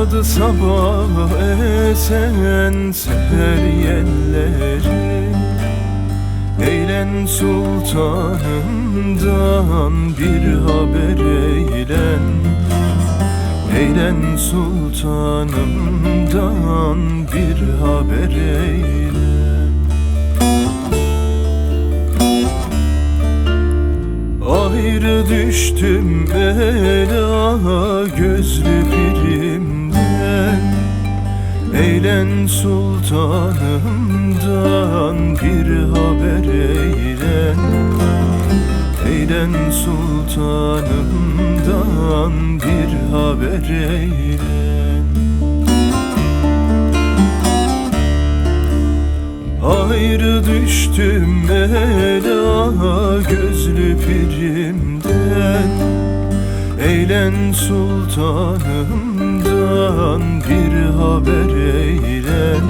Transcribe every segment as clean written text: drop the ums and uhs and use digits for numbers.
Aradı sabah esen seher yelleri, eylen sultanımdan bir haber eylen, eylen sultanımdan bir haber eylen. Ayrı düştüm ela gözlü pirimden, eylen sultanımdan bir haber eylen, eylen sultanımdan bir haber eylen. Ayrı düştüm ela gözlü pirimden, eylen sultanımdan bir haber eylen,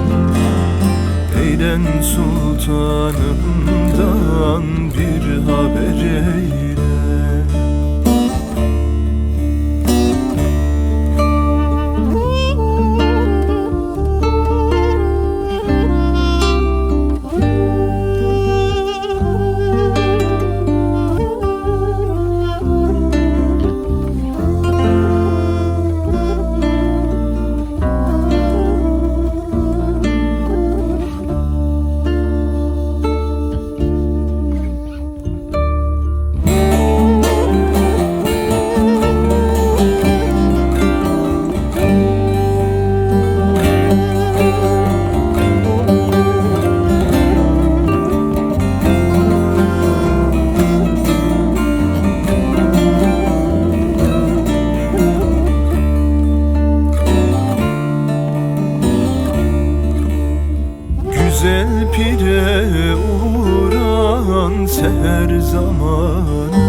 eylen sultanımdan bir haber eylen. Güzel pire uğran seher zamanı,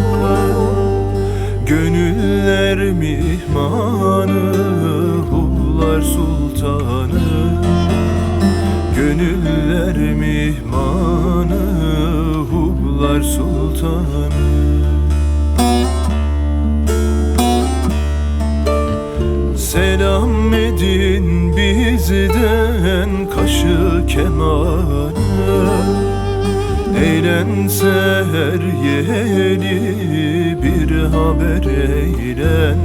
gönüller mihmanı, hublar sultanı, gönüller mihmanı, hublar sultanı. Selam edin bizden kaşı kemanı, eylen seher yeni bir haber eylen,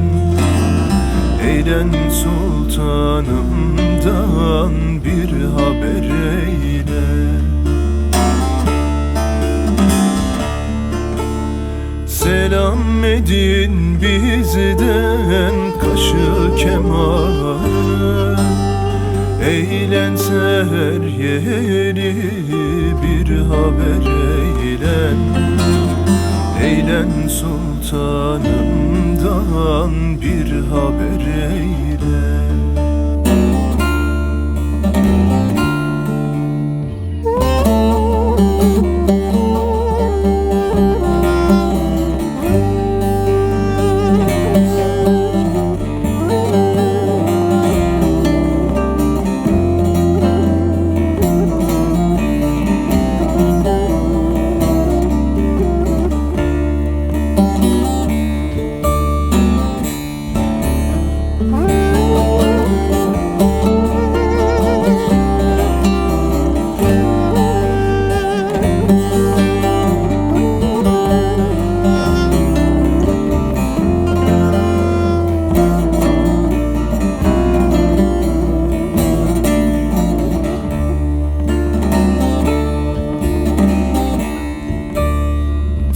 eylen sultanımdan bir haber eylen. Selam edin bizden kaşı kemanı, eylen seher yeni bir haber eylen, eylen sultanımdan bir haber eylen.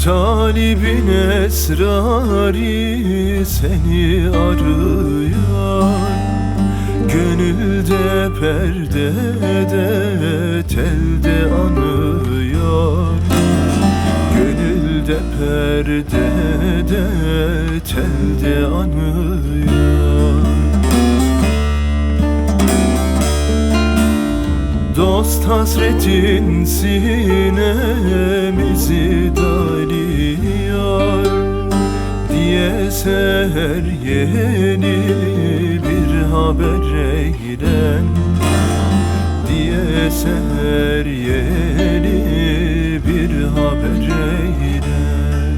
Talibin esrarı seni arıyor, gönülde perdede telde anıyor, gönülde perdede telde anıyor. Dost hasretin sinemizi darıyor diye seher yeni bir haber eylen, diye seher yeni bir haber eylen.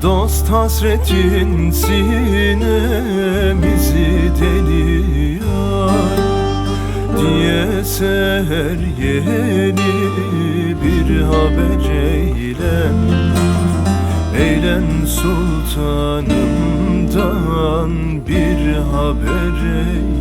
Dost Dost hasretin sinemizi deliyor diye seher yeni bir haber eylen. Eylen sultanımdan bir haber eylen.